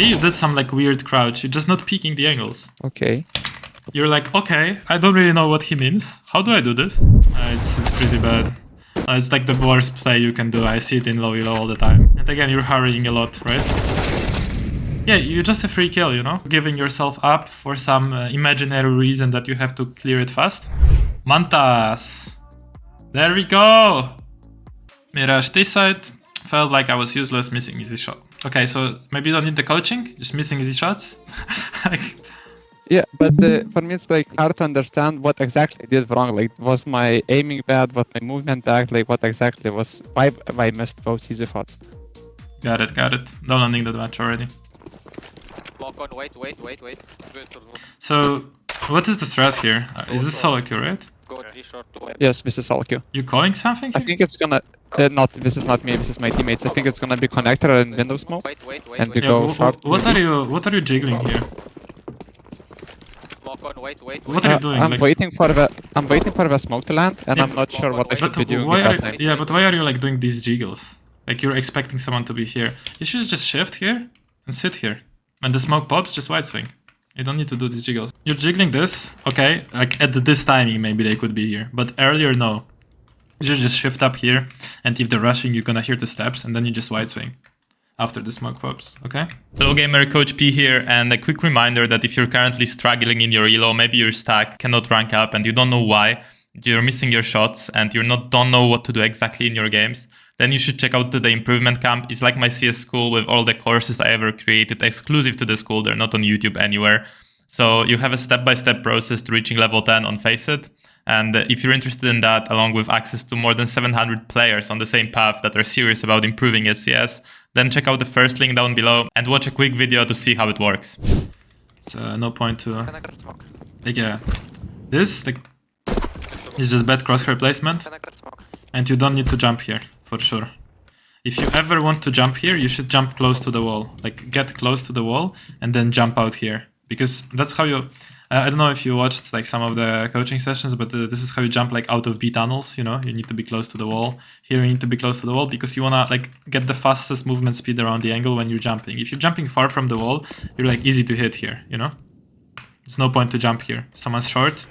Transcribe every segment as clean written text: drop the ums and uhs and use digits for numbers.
See, you did some like weird crouch. You're just not peeking the angles. Okay. You're like, okay, I don't really know what he means. How do I do this? It's pretty bad. It's like the worst play you can do. I see it in low elo all the time. And again, you're hurrying a lot, right? Yeah, you're just a free kill, you know? Giving yourself up for some imaginary reason that you have to clear it fast. Mantas! There we go! Mirage this side. Felt like I was useless, missing easy shot. Okay, so maybe you don't need the coaching, just missing easy shots. Like, Yeah, but for me it's like hard to understand what exactly I did wrong. Like, was my aiming bad? Was my movement bad? Like, what exactly was why I missed both easy shots? got it. Downloading that match already. Lock on, wait. So, what is the strat here? Is this solo queue, right? Go 3 short to wait. Yes, this is all Q. You calling something I here? think it's gonna not. This is not me. This is my teammates. I think it's gonna be connector and window smoke, Wait. and we go short. What are you jiggling here? Lock on, wait. What are you doing? I'm Like, waiting for the smoke to land, and Yeah, I'm not sure what I should be doing why at are that time. yeah, but why are you like doing these jiggles? Like you're expecting someone to be here. You should just shift here and sit here. When the smoke pops, just wide swing. You don't need to do these jiggles. You're jiggling this, okay? Like at this timing, maybe they could be here, but earlier, no. You should just shift up here, and if they're rushing, you're gonna hear the steps, and then you just wide swing after the smoke pops, okay? Hello gamer, Coach P here, and a quick reminder that if you're currently struggling in your elo, maybe you're stuck, cannot rank up, and you don't know why, you're missing your shots, and you don't know what to do exactly in your games, then you should check out the improvement camp. It's like my CS school with all the courses I ever created exclusive to the school. They're not on YouTube anywhere. So you have a step-by-step process to reaching level 10 on Faceit. And if you're interested in that, along with access to more than 700 players on the same path that are serious about improving at CS, then check out the first link down below and watch a quick video to see how it works. So no point to... like, yeah. This is just bad crosshair placement. And you don't need to jump here, for sure. If you ever want to jump here, you should jump close to the wall. Like, get close to the wall and then jump out here. Because that's how you... I don't know if you watched like some of the coaching sessions, but this is how you jump like out of B tunnels, you know? You need to be close to the wall. Here you need to be close to the wall because you wanna like get the fastest movement speed around the angle when you're jumping. If you're jumping far from the wall, you're like easy to hit here, you know? There's no point to jump here. Someone's short,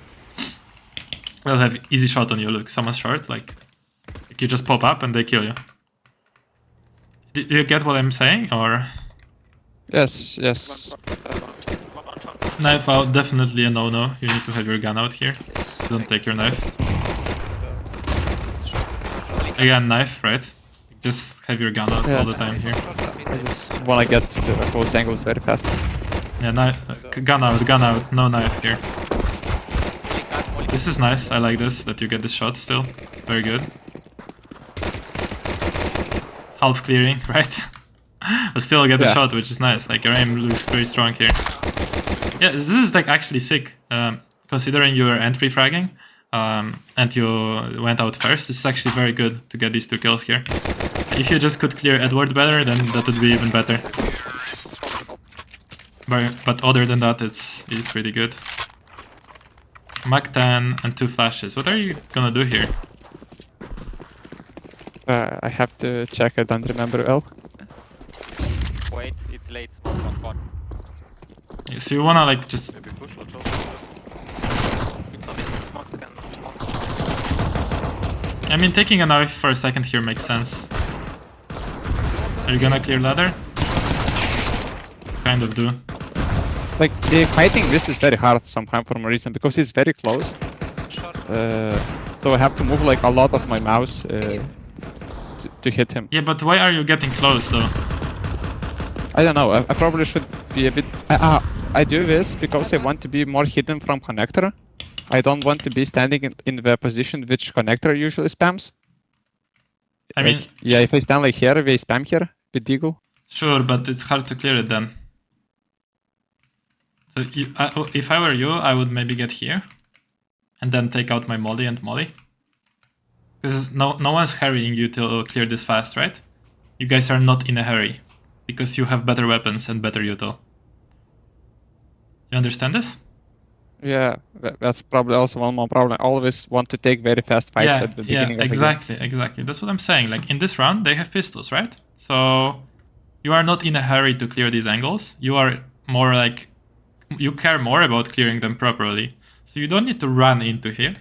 they'll have easy shot on you. Look, someone's short, like you just pop up and they kill you. Do you get what I'm saying, or? Yes. Knife out, definitely a no-no. You need to have your gun out here. Don't take your knife. Again, knife, right? Just have your gun out all the time here. I just wanna get to the close angles very fast. Yeah, knife, gun out, no knife here. This is nice, I like this, that you get this shot still. Very good. Half clearing, right? But still get the shot, which is nice. Like your aim looks very strong here. Yeah, this is like actually sick. Considering your entry fragging and you went out first, this is actually very good to get these 2 kills here. If you just could clear Edward better, then that would be even better. But other than that, it's pretty good. Mach 10 and 2 flashes. What are you gonna do here? I have to check. I don't remember well. Wait, it's late. Smoke on. So you wanna like just... I mean, taking a knife for a second here makes sense. Are you gonna clear ladder? Kind of do. Like, the fighting this is very hard sometime for some reason because it's very close. So I have to move like a lot of my mouse to hit him. Yeah, but why are you getting close though? I don't know. I probably should be a bit. I do this because I want to be more hidden from connector. I don't want to be standing in the position which connector usually spams. I mean, yeah, if I stand like here, we spam here with Deagle. Sure, but it's hard to clear it then. So if I were you, I would maybe get here and then take out my molly and molly. Because no one's hurrying you to clear this fast, right? You guys are not in a hurry because you have better weapons and better util. You understand this? Yeah, that's probably also one more problem. I always want to take very fast fights at the beginning of the game. Exactly. That's what I'm saying. Like in this round, they have pistols, right? So you are not in a hurry to clear these angles. You are more like, you care more about clearing them properly. So you don't need to run into here.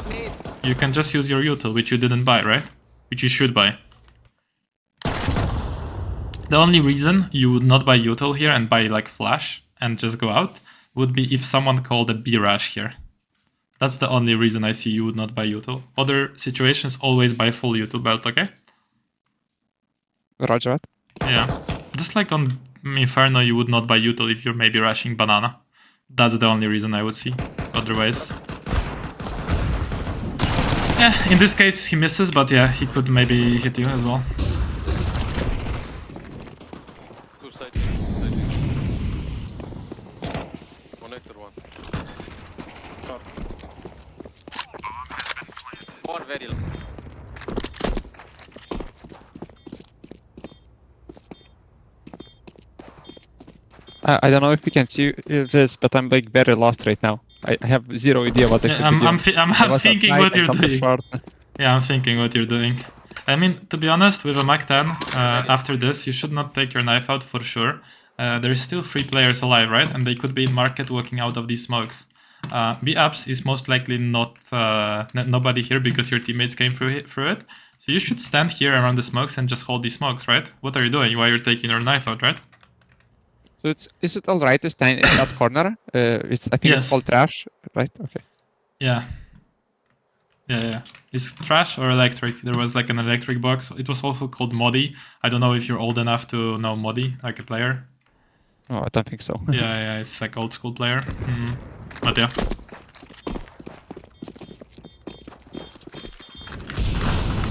You can just use your util, which you didn't buy, right? Which you should buy. The only reason you would not buy util here and buy like flash and just go out would be if someone called a B rush here. That's the only reason I see you would not buy util. Other situations, always buy full util belt, okay? Roger that. Yeah. Just like on Inferno, you would not buy util if you're maybe rushing banana. That's the only reason I would see. Otherwise... Yeah, in this case he misses, but yeah, he could maybe hit you as well. Two sides. Connector one. Short. One very low. I don't know if you can see this, but I'm like very lost right now. I have zero idea what I should be doing. I'm thinking what you're doing. Short. Yeah, I'm thinking what you're doing. I mean, to be honest, with a Mac 10, after this, you should not take your knife out for sure. There is still 3 players alive, right? And they could be in market walking out of these smokes. B-Ups is most likely not nobody here because your teammates came through it. So you should stand here around the smokes and just hold these smokes, right? What are you doing while you're taking your knife out, right? So is it alright to stand in that corner? I think Yes. it's called trash, right? Okay. Yeah. Yeah. Is trash or electric? There was like an electric box. It was also called Modi. I don't know if you're old enough to know Modi, like a player. Oh, I don't think so. Yeah, it's like old school player. But yeah.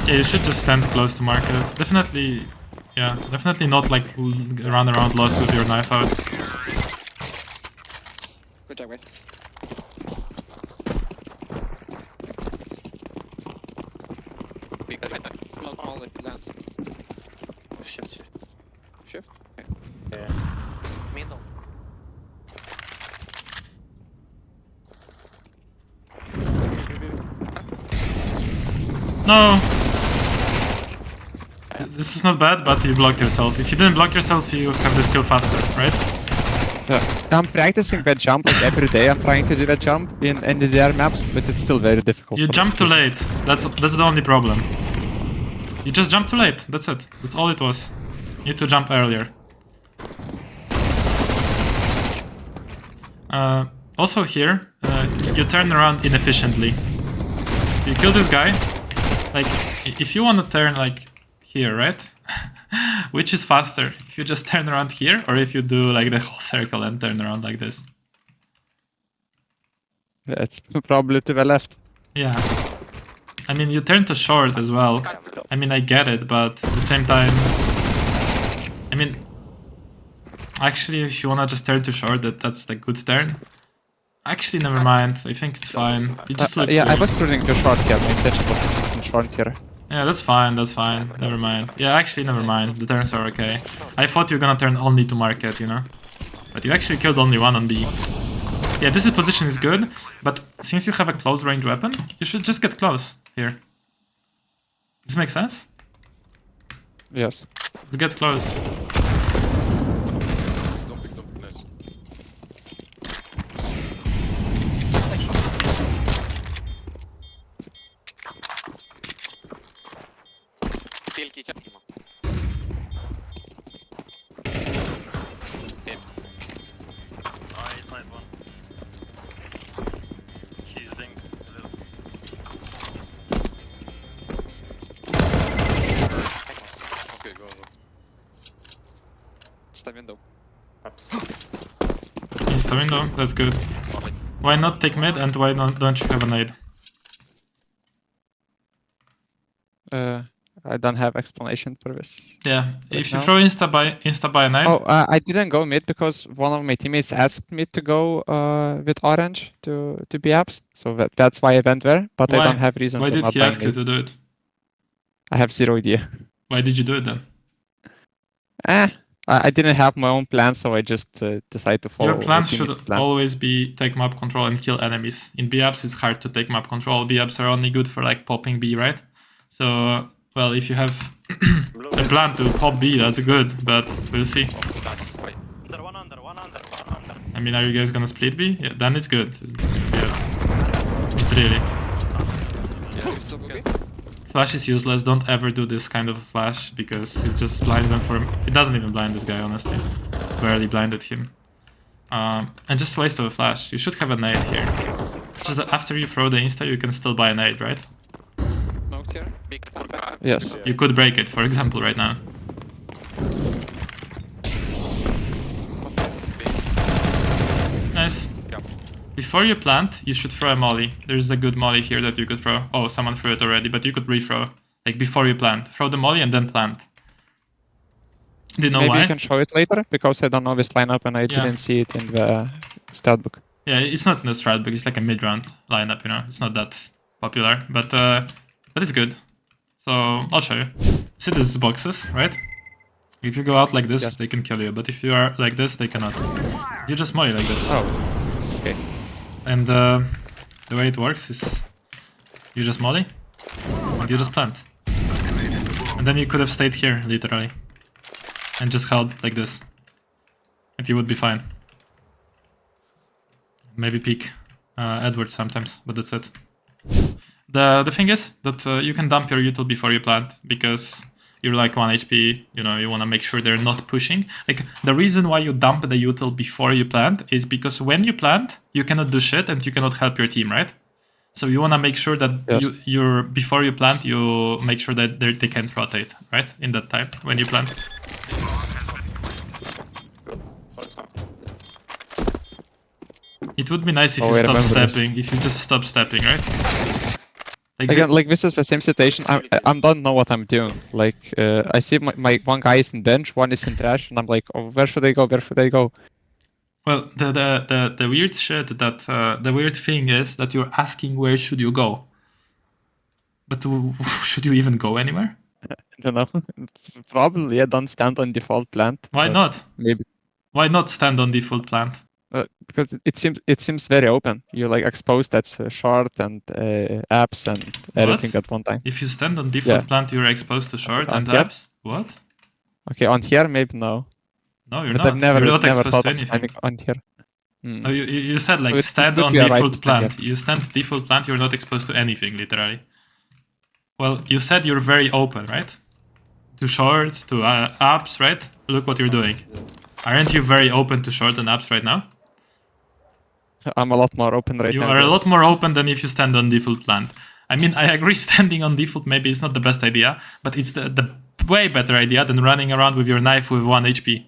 Yeah, you should just stand close to market. Definitely, yeah, definitely not like run around lost with your knife out. Good job, guys. Small ball if it lands. Shift. Shift? Okay. Yeah. Middle. No! This is not bad, but you blocked yourself. If you didn't block yourself, you have this kill faster, right? I'm practicing that jump like every day. I'm trying to do that jump in NDDR maps, but it's still very difficult. You for jumped too me. late. That's the only problem. You just jumped too late. That's it. That's all it was. You need to jump earlier. Also here, you turn around inefficiently. So you kill this guy. Like, if you want to turn like here, right? Which is faster? If you just turn around here, or if you do like the whole circle and turn around like this? Yeah, it's probably to the left. Yeah. I mean, you turn to short as well. I mean, I get it, but at the same time... I mean... Actually, if you wanna just turn to short, that's the good turn. Actually, never mind. I think it's fine. You just look Yeah, I good. was turning to short here. My intention was to turn short here. Yeah, that's fine, that's fine. Never mind. Yeah, actually, never mind. The turns are okay. I thought you were gonna turn only to market, you know? But you actually killed only one on B. Yeah, this position is good, but since you have a close range weapon, you should just get close here. Does this make sense? Yes. Let's get close. Don't pick, nice. Still kitchen. Side one. She's being a little. Okay, go. It's the window. Perhaps. Insta window, that's good. Why not take mid and why don't you have a nade? I don't have explanation for this. Yeah, if you now? throw insta by a nade, Oh, I didn't go mid because one of my teammates asked me to go with orange to be apps, so that's why I went there. But Why? I don't have reason. why for did not he buying ask you mid. to do it? I have zero idea. Why did you do it then? I didn't have my own plan, so I just decided to follow. Your plan the should teammate's plan. always be take map control and kill enemies. In B apps, it's hard to take map control. B apps are only good for like popping B, right? So Well, if you have a plan to pop B, that's good, but we'll see. Wait. Under, one under. I mean, are you guys gonna split B? Yeah, then it's good. Yeah. Not really. Flash is useless. Don't ever do this kind of flash because it just blinds them for him. It doesn't even blind this guy, honestly. Barely blinded him. And just waste of a flash. You should have a nade here. Just that after you throw the insta, you can still buy a nade, right? Smoked here? Big back. Yes. You could break it, for example, right now. Nice. Yeah. Before you plant, you should throw a molly. There's a good molly here that you could throw. Oh, someone threw it already, but you could rethrow. Like before you plant. Throw the molly and then plant. Do you know Maybe why? you can show it later because I don't know this lineup and I Yeah. didn't see it in the stat book. Yeah, it's not in the strat book. It's like a mid-round lineup, you know. It's not that popular, but it's good. So I'll show you. See these boxes, right? If you go out like this, Yes. they can kill you. But if you are like this, they cannot. You just molly like this. Oh, okay. And the way it works is you just molly and you just plant. And then you could have stayed here, literally. And just held like this. And you would be fine. Maybe peek Edward sometimes, but that's it. The thing is that you can dump your util before you plant because you're like 1 HP, you know, you want to make sure they're not pushing. Like, the reason why you dump the util before you plant is because when you plant, you cannot do shit and you cannot help your team, right? So you want to make sure that Yes. before you plant, you make sure that they can't rotate, right? In that time, when you plant. It would be nice if Oh, you I stop remember this. stepping, if you just stop stepping, right? Like Again, like this is the same situation. I don't know what I'm doing. Like I see my one guy is in bench, one is in trash, and I'm like, oh, where should I go? Where should I go? well, the weird shit that the weird thing is that you're asking where should you go, but should you even go anywhere? I don't know. Probably I don't stand on default plant. Why but not? Maybe Why not stand on default plant? because it seems very open. You like expose that short and apps and everything at one time. If you stand on default Yeah. plant, you're exposed to short and Yeah. apps. What? Okay, on here maybe no. No, you're But not. I've never You're not never exposed thought to of anything. standing on here. Mm. No, you said like It stand could on be a right default to stand, plant. You stand default plant, you're not exposed to anything, literally. Well, you said you're very open, right? To short, to apps, right? Look what you're doing. Aren't you very open to short and apps right now? I'm a lot more open right You now. are a yes. lot more open than if you stand on default plant. I mean, I agree standing on default maybe is not the best idea, but it's the way better idea than running around with your knife with 1 HP.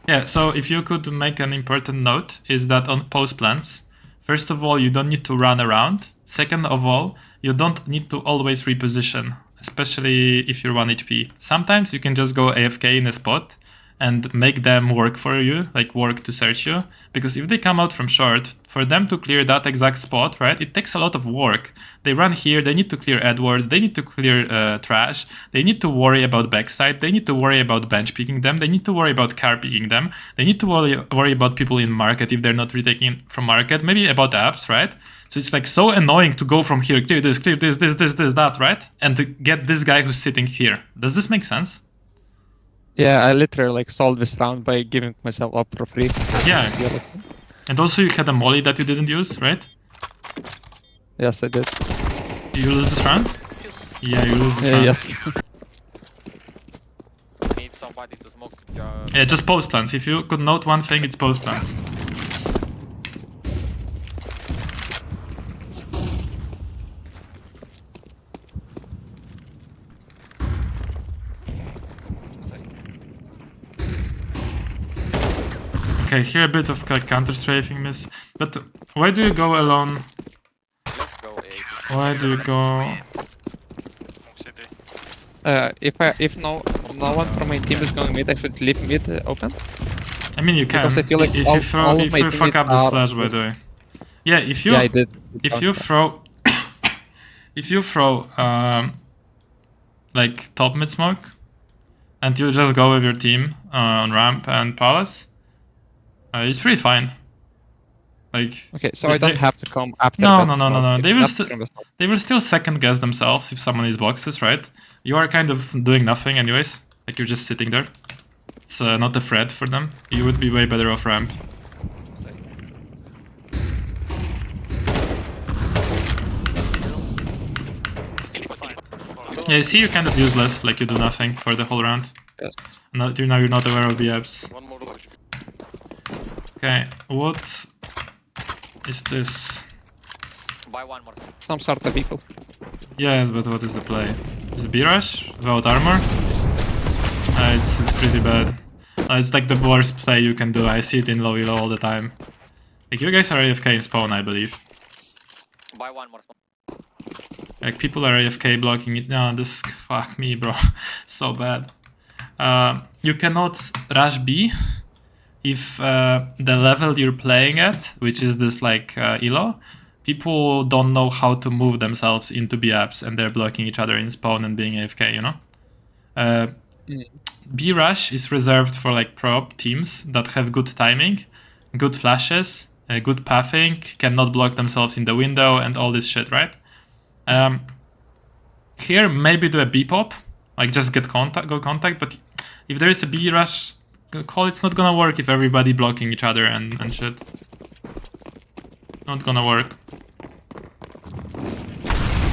Yeah, so if you could make an important note is that on post plants, first of all, you don't need to run around. Second of all, you don't need to always reposition, especially if you're 1 HP. Sometimes you can just go AFK in a spot and make them work for you, like work to search you. Because if they come out from short, for them to clear that exact spot, right, it takes a lot of work. They run here, they need to clear Edwards, they need to clear trash, they need to worry about backside, they need to worry about bench picking them, they need to worry about car picking them, they need to worry about people in market if they're not retaking from market, maybe about apps, right? So it's like so annoying to go from here, clear this, that, right? And to get this guy who's sitting here. Does this make sense? Yeah, I literally like solved this round by giving myself up for free. Yeah. And also you had a molly that you didn't use, right? Yes, I did. You lose this round? Yeah, you lose this round. Yes. Need somebody to smoke. Yeah, just post plants. If you could note one thing, it's post plants. Okay, here a bit of like counter-strafing miss. But why do you go alone? Let's go A. Why do you go... Long city. If no one from my team is going mid, I should leave mid open. I mean, you can. Because I feel like if all- you throw, all of if my you fuck up teammates this are- flash, by the way. Yeah, if you Yeah, I did. if you throw if you throw like top mid smoke and you just go with your team on ramp and palace, it's pretty fine. Like Okay, so They- I don't they- have to come after No, that no, no, no, smoke. no. It's They will not still- from the smoke. they will still second guess themselves if someone is boxes, right? You are kind of doing nothing anyways. Like you're just sitting there. It's not a threat for them. You would be way better off ramp. Yeah, you see, you're kind of useless. Like you do nothing for the whole round. Yes. Now you're not aware of the apps. One more low HP. Okay, what is this? Buy one more. Some sort of vehicle. Yes, but what is the play? Is it B-Rush without armor? It's pretty bad. It's like the worst play you can do. I see it in low elo all the time. Like you guys are AFK in spawn, I believe. Buy one more smoke. Like people are AFK blocking it. No, this fuck me, bro. So bad. You cannot rush B if the level you're playing at, which is this like elo, people don't know how to move themselves into B apps and they're blocking each other in spawn and being AFK, you know? B rush is reserved for like pro teams that have good timing, good flashes, good pathing, cannot block themselves in the window and all this shit, right? Here maybe do a B pop, like just get contact, but if there is a B rush call, it's not gonna work if everybody blocking each other and shit. Not gonna work.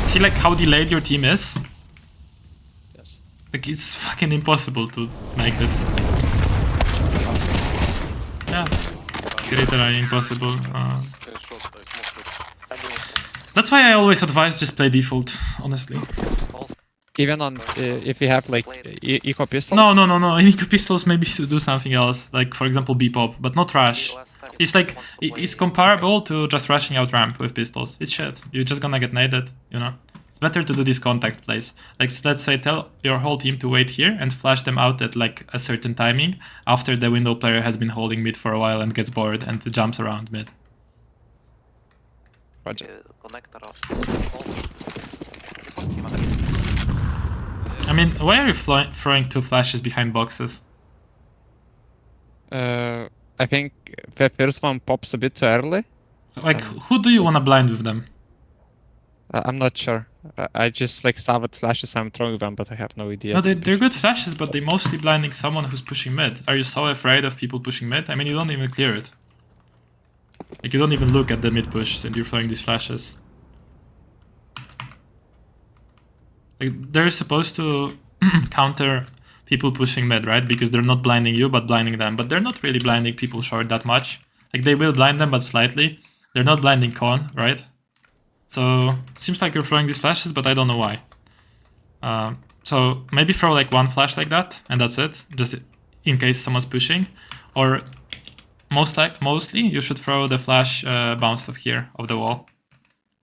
See like how delayed your team is? Yes. Like it's fucking impossible to make this. Yeah. Literally impossible. 10 shots, I smoked That's why I always advise just play default, honestly. Even on if you have like eco pistols. No. In Eco Pistols maybe to do something else. Like for example B-pop, but not rush. It's like, it's comparable to just rushing out ramp with pistols. It's shit. You're just gonna get naded, you know? It's better to do these contact plays. Like let's say tell your whole team to wait here and flash them out at like a certain timing after the window player has been holding mid for a while and gets bored and jumps around mid. Roger. I mean, why are you throwing two flashes behind boxes? I think the first one pops a bit too early. Like, who do you want to blind with them? I'm not sure. I just like saw what flashes I'm throwing them, but I have no idea. No, they're good flashes, but they're mostly blinding someone who's pushing mid. Are you so afraid of people pushing mid? I mean, you don't even clear it. Like, you don't even look at the mid push and you're throwing these flashes. Like, they're supposed to counter people pushing mid, right? Because they're not blinding you, but blinding them. But they're not really blinding people short that much. Like, they will blind them, but slightly. They're not blinding con, right? So, seems like you're throwing these flashes, but I don't know why. So, maybe throw like one flash like that, and that's it. Just in case someone's pushing. Or, mostly, you should throw the flash bounced off here, of the wall.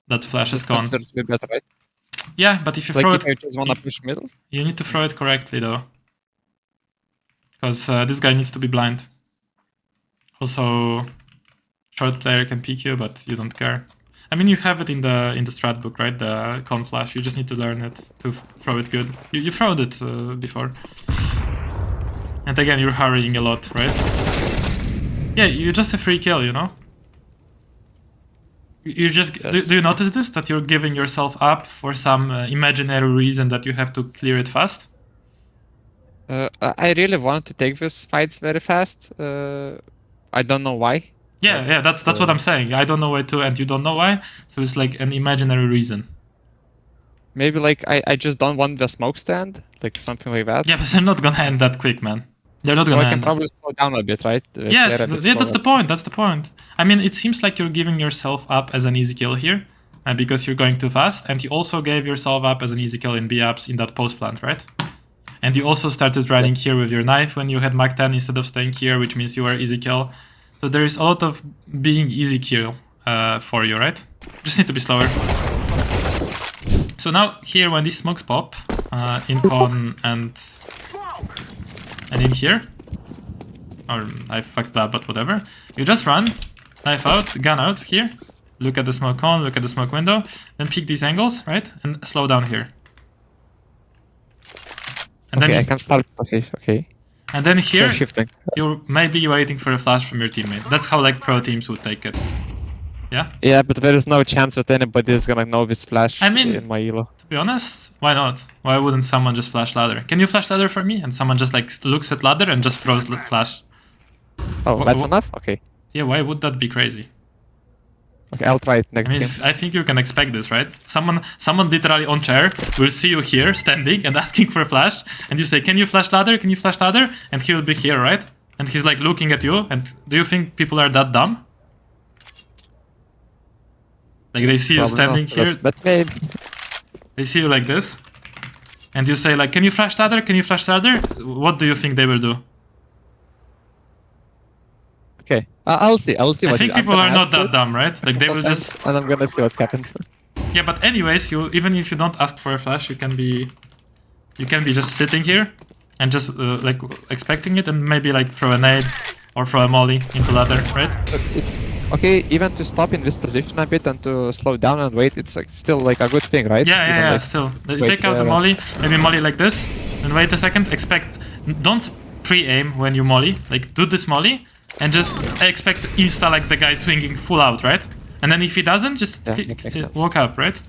That flash is gone. Considered to be better, right? Yeah, but if you Like throw if it... I just wanna push middle. You need to throw it correctly though. Because this guy needs to be blind. Also, short player can peek you, but you don't care. I mean, you have it in the strat book, right? The con flash. You just need to learn it to throw it good. You throwed it before. And again, you're hurrying a lot, right? Yeah, you're just a free kill, you know? You just Yes. do you notice this, that you're giving yourself up for some imaginary reason that you have to clear it fast? I really wanted to take these fights very fast. I don't know why. Yeah, that's what I'm saying. I don't know why to, and you don't know why. So it's like an imaginary reason. Maybe like I just don't want the smoke stand, like something like that. Yeah, but they're not gonna end that quick, man. They're not So gonna I can end. probably slow down a bit, right? Yes, Clear a bit yeah, that's slower. the point. That's the point. I mean, it seems like you're giving yourself up as an easy kill here, because you're going too fast, and you also gave yourself up as an easy kill in B apps in that post plant, right? And you also started running here with your knife when you had Mach 10 instead of staying here, which means you were easy kill. So there is a lot of being easy kill for you, right? Just need to be slower. So now here, when these smokes pop in con and in here, or I fucked up, but whatever. You just run, knife out, gun out here. Look at the smoke con, look at the smoke window, then peek these angles, right? And slow down here. And Okay, then I can start. Okay. and then here Shifting. you're maybe waiting for a flash from your teammate. That's how like pro teams would take it. Yeah? Yeah, but there is no chance that anybody is gonna know this flash I mean- in my elo. To be honest, why not? Why wouldn't someone just flash ladder? Can you flash ladder for me? And someone just like looks at ladder and just throws the flash. Oh, that's wh- enough? Okay. Yeah, why would that be crazy? Okay, I'll try it next I mean, game. I think you can expect this, right? Someone literally on chair will see you here standing and asking for a flash, and you say, "Can you flash ladder? Can you flash ladder?" And he will be here, right? And he's like looking at you. And do you think people are that dumb? Like they see you Probably standing not, here, but maybe. they see you like this, and you say like, "Can you flash ladder? Can you flash ladder?" What do you think they will do? Okay, I'll see. I'll see I what think I'm people gonna are not ask that it, dumb, right? Like they will just and I'm gonna see what happens. yeah. But anyways, you even if you don't ask for a flash, you can be just sitting here and just like expecting it, and maybe like throw a nade or throw a molly into ladder, right? But it's okay, even to stop in this position a bit and to slow down and wait, it's like still like a good thing, right? Yeah, Even, yeah, yeah. like, Still, wait take out the there. molly, maybe molly like this, and wait a second. Don't pre-aim when you molly. Like do this molly and just expect insta like the guy swinging full out, right? And then if he doesn't, just Yeah, that makes sense. walk up, right?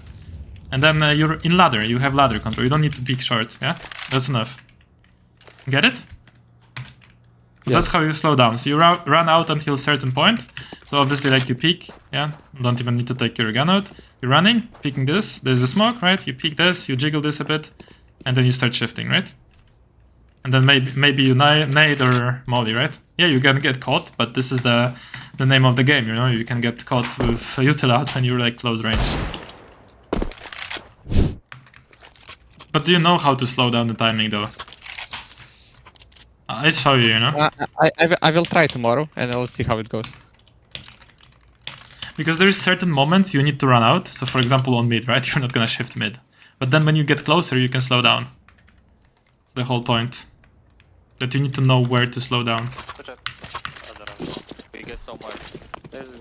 And then you're in ladder. You have ladder control. You don't need to peek short. Yeah, that's enough. Get it? So Yeah. that's how you slow down. So you run out until a certain point. So obviously, like you peek, yeah. You don't even need to take your gun out. You're running, peeking this. There's a smoke, right? You peek this, you jiggle this a bit, and then you start shifting, right? And then maybe you nade or molly, right? Yeah, you can get caught, but this is the name of the game, you know? You can get caught with util out when you're like close range. But do you know how to slow down the timing though? I'll show you, you know? I will try tomorrow and I'll see how it goes. Because there is certain moments you need to run out. So for example on mid, right? You're not gonna shift mid. But then when you get closer, you can slow down. It's the whole point. That you need to know where to slow down. Good job. We get so much. There's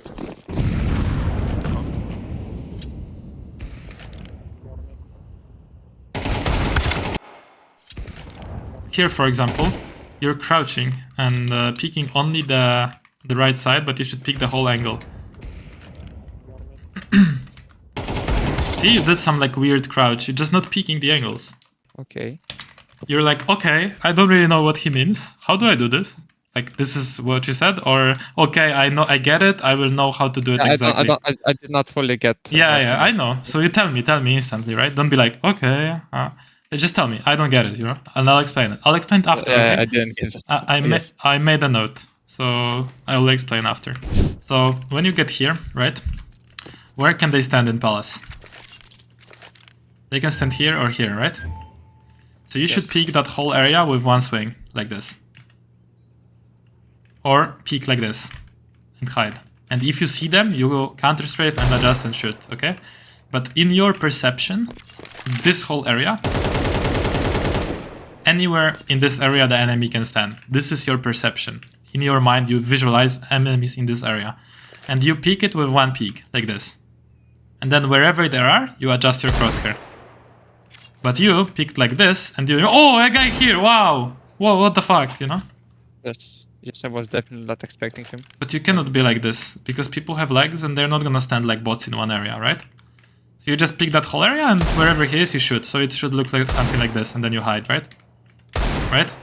Here, for example, you're crouching and peeking only the right side, but you should peek the whole angle. See, you did some like weird crouch. You're just not peeking the angles. Okay. You're like, okay, I don't really know what he means. How do I do this? Like, this is what you said? Or, okay, I get it. I will know how to do it exactly. I did not fully get. Yeah, what yeah, you I know. So you tell me instantly, right? Don't be like, okay, just tell me. I don't get it, you know? And I'll explain it. I'll explain it after, okay? I didn't get it. Yes. I made a note, so I will explain after. So when you get here, right? Where can they stand in Palace? They can stand here or here, right? So you should peek that whole area with one swing, like this. Or peek like this and hide. And if you see them, you go counter strafe and adjust and shoot, okay? But in your perception, this whole area, anywhere in this area the enemy can stand. This is your perception. In your mind, you visualize enemies in this area. And you peek it with one peek, like this. And then wherever there are, you adjust your crosshair. But you peeked like this, and you, oh, a guy here, wow! Whoa, what the fuck, you know? Yes, I was definitely not expecting him. But you cannot be like this, because people have legs and they're not gonna stand like bots in one area, right? So you just pick that whole area, and wherever he is, you shoot. So it should look like something like this, and then you hide, right? Right?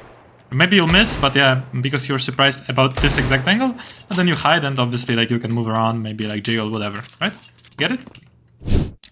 Maybe you'll miss, but yeah, because you're surprised about this exact angle, and then you hide, and obviously like you can move around, maybe like jiggle, whatever, right? Get it?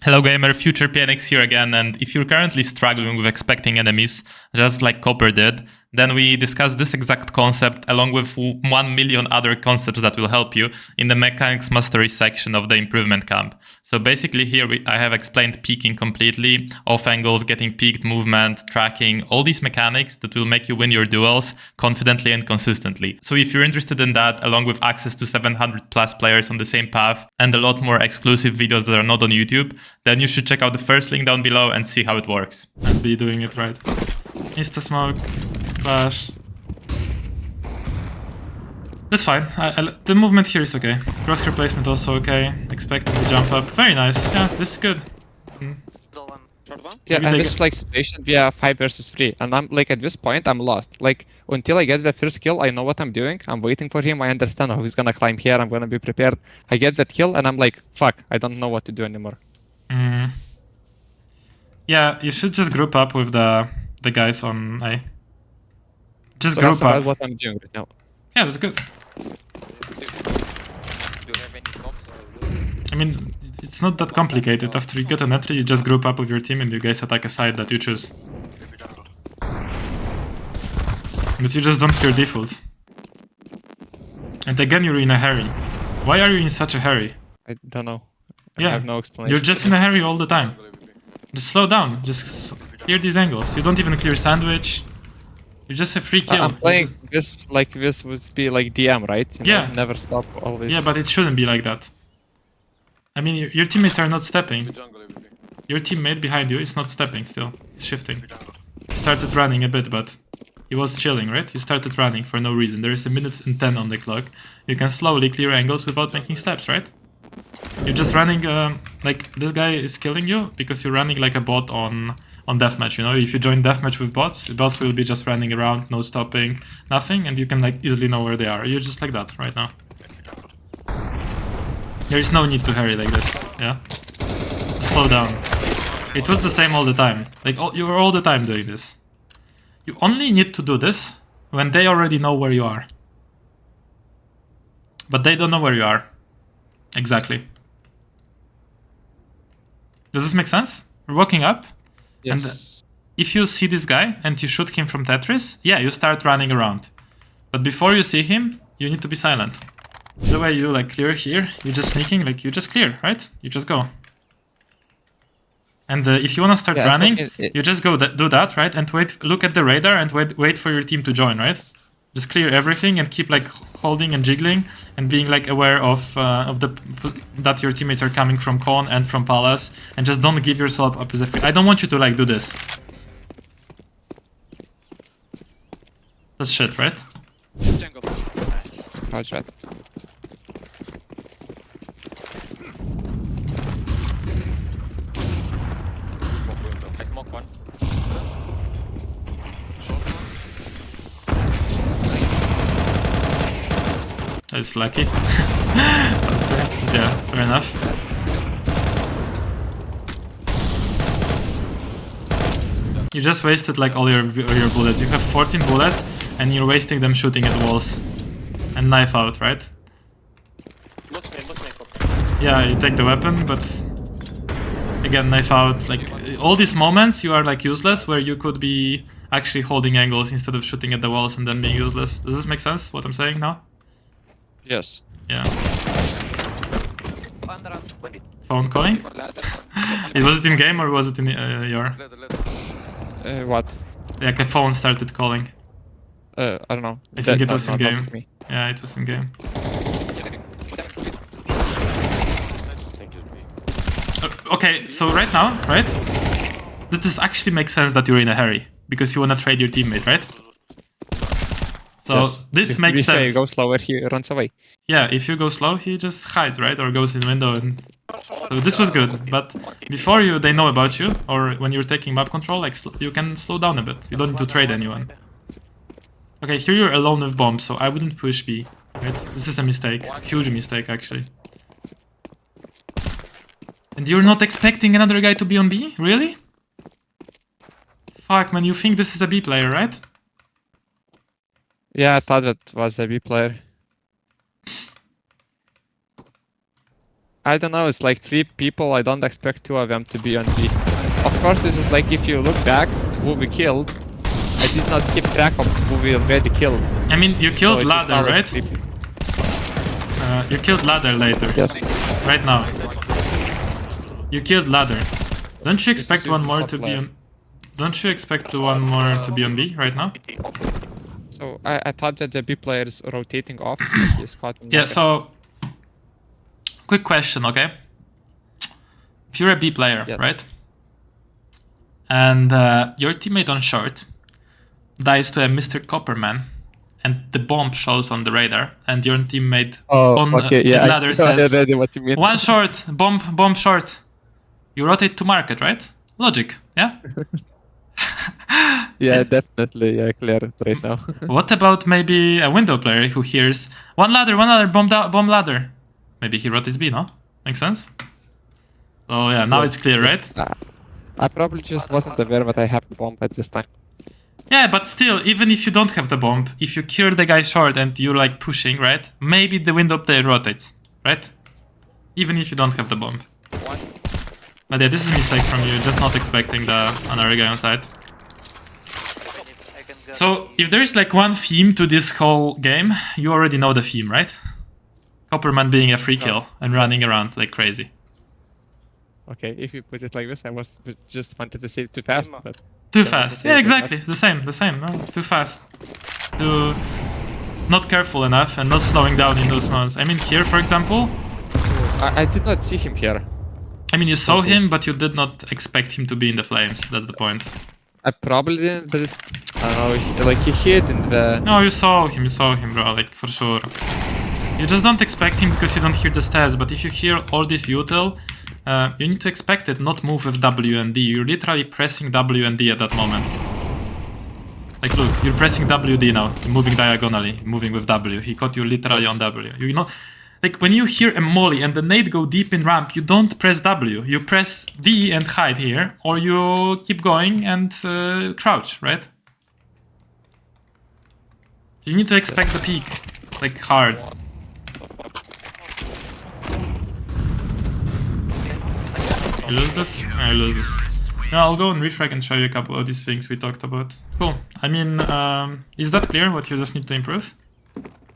Hello gamer, Future PNX here again, and if you're currently struggling with expecting enemies, just like Copper did, then we discussed this exact concept along with 1 million other concepts that will help you in the Mechanics Mastery section of the Improvement Camp. So basically here I have explained peeking completely, off angles, getting peeked, movement, tracking, all these mechanics that will make you win your duels confidently and consistently. So if you're interested in that, along with access to 700 plus players on the same path and a lot more exclusive videos that are not on YouTube, then you should check out the first link down below and see how it works. And be doing it right. Insta smoke, flash. That's fine. The movement here is okay. Crosshair placement also okay. Expecting the jump up. Very nice. Yeah, this is good. middle one. Short one? Yeah, Maybe and they this like situation we are 5 versus 3, and I'm like at this point I'm lost. Like until I get the first kill, I know what I'm doing. I'm waiting for him. I understand how he's gonna climb here. I'm gonna be prepared. I get that kill, and I'm like, fuck, I don't know what to do anymore. Yeah, you should just group up with the guys on A. Just So group that's about up. what I'm doing right now. Yeah, that's good. Do you have any smokes? I mean, it's not that complicated. After you get an entry, you just group up with your team and you guys attack a side that you choose. But you just don't clear default. And again, you're in a hurry. Why are you in such a hurry? I don't know. I Yeah, have no explanation. you're just in a hurry all the time. Just slow down. Just clear these angles. You don't even clear sandwich. You're just a free kill. I'm playing this like this would be like DM, right? You know, Yeah. never stop, always. Yeah, but it shouldn't be like that. I mean, your teammates are not stepping. Jungle AVP. Your teammate behind you is not stepping still. He's shifting. He started running a bit, but he was chilling, right? You started running for no reason. There is 1:10 on the clock. You can slowly clear angles without making steps, right? You're just running, like, this guy is killing you because you're running like a bot on deathmatch, you know? If you join deathmatch with bots, bots will be just running around, no stopping, nothing, and you can like easily know where they are. You're just like that right now. There is no need to hurry like this, yeah? Slow down. It was the same all the time. Like, you were all the time doing this. You only need to do this when they already know where you are. But they don't know where you are. Exactly. Does this make sense? We're walking up, Yes. and if you see this guy and you shoot him from Tetris, yeah, you start running around. But before you see him, you need to be silent. The way you like clear here, you're just sneaking, like you just clear, right? You just go. And if you wanna start Yeah, it's running, okay. you just go do that, right? And wait, look at the radar and wait for your team to join, right? Just clear everything and keep like holding and jiggling and being like aware of that your teammates are coming from Con and from Palace, and just don't give yourself up as a free. I don't want you to like do this. That's shit, right? Jungle. Roger that. I smoke one. That's lucky. That's yeah, fair enough. You just wasted like all your bullets. You have 14 bullets and you're wasting them shooting at walls. And knife out, right? Both main, cop. Yeah, you take the weapon, but again, knife out. Like all these moments, you are like useless, where you could be actually holding angles instead of shooting at the walls and then being useless. Does this make sense? What I'm saying now? Yes. Yeah. Phone calling? Was it in game or was it in your? What? Like a phone started calling. I don't know. I think it was in not game. with me. Yeah, it was in game. Thank you. Okay, so right now, right? This actually makes sense that you're in a hurry because you wanna trade your teammate, right? So Yes. this If makes we say sense. go slower, he runs away. Yeah, if you go slow, he just hides, right? Or goes in the window. And so this was good. But before they know about you, or when you're taking map control, like you can slow down a bit. You don't need to trade anyone. Okay, here you're alone with bombs, so I wouldn't push B. Right? This is a mistake, huge mistake actually. And you're not expecting another guy to be on B, really? Fuck, man, you think this is a B player, right? Yeah, I thought that was a B player. I don't know, it's like 3 people, I don't expect 2 of them to be on B. Of course, this is like if you look back, who we killed, I did not keep track of who we already killed. I mean, you So killed it is Ladder, not like right? 3 people. You killed Ladder later. Yes. Right now. You killed Ladder. Don't you This expect is one usually more sub to be player. on... Don't you expect one more to be on B right now? So I thought that the B player is rotating off. But he's caught in Yeah, market. so... Quick question, okay? If you're a B player, Yes. right? And your teammate on short dies to a Mr. Copperman, and the bomb shows on the radar, and your teammate on Ladder I says, already what you mean. one short, bomb short. You rotate to market, right? Logic. Yeah? Yeah, definitely. Yeah, clear it right now. What about maybe a window player who hears one ladder, bomb ladder? Maybe he rotates B, no? Makes sense? Oh yeah, now it's clear, right? I probably just wasn't aware that I have a bomb at this time. Yeah, but still, even if you don't have the bomb, if you kill the guy short and you're like pushing, right? Maybe the window player rotates, right? Even if you don't have the bomb. But yeah, this is a mistake from you, just not expecting the another guy on side. So, if there is like one theme to this whole game, you already know the theme, right? Copperman being a free kill and running around like crazy. Okay, if you put it like this, I was just wanted to say it too fast, but Too that fast. doesn't say Yeah, it exactly. The same. No? Too fast. Too not careful enough and not slowing down in those moments. I mean, here, for example, I did not see him here. I mean, you saw him, but you did not expect him to be in the flames. That's the point. I probably didn't, but it's, I don't know, like he hid in the... No, you saw him, bro, like, for sure. You just don't expect him because you don't hear the steps, but if you hear all this util, you need to expect it, not move with W and D. You're literally pressing W and D at that moment. Like, look, you're pressing WD now, moving diagonally, moving with W. He caught you literally on W. You know, like, when you hear a molly and the nade go deep in ramp, you don't press W. You press D and hide here, or you keep going and crouch, right? You need to expect the peak, like, hard. You lose this? I lose this. Yeah, I'll go and refrag and show you a couple of these things we talked about. Cool. I mean, is that clear what you just need to improve?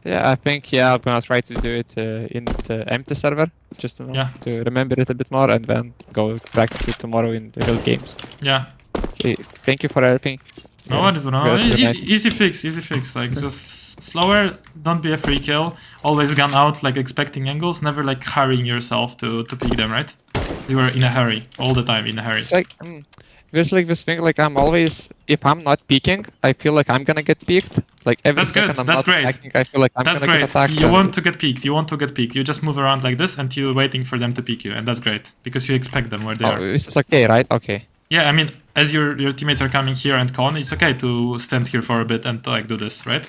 Yeah, I think, yeah, I'm gonna try to do it in the empty server, just to remember it a bit more, and then go practice it tomorrow in the real games. Yeah. Okay, thank you for everything. No worries, bro. Easy fix. Like, just slower, don't be a free kill. Always gun out, like, expecting angles, never, like, hurrying yourself to pick them, right? You are in a hurry, all the time in a hurry. It's like, there's like this thing, like I'm always, if I'm not peeking, I feel like I'm gonna get peeked. Like every second I'm not attacking, I feel like I'm gonna get attacked. You want to get peeked, You just move around like this and you're waiting for them to peek you, and that's great. Because you expect them where they are. This is okay, right? Okay. Yeah, I mean, as your teammates are coming here and con, it's okay to stand here for a bit and like do this, right?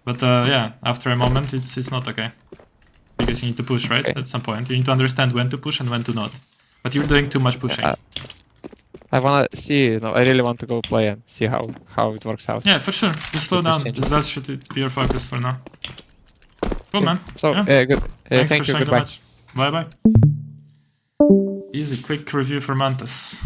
But yeah, after a moment, it's not okay. Because you need to push, right? Okay. At some point. You need to understand when to push and when to not. But you're doing too much pushing. I wanna see, I really want to go play and see how it works out. Yeah, for sure. Just slow down. That should be your focus for now. Cool, man. So, yeah. Good. Thanks thank for you, showing goodbye. the match. Bye-bye. Easy, quick review for Mantis.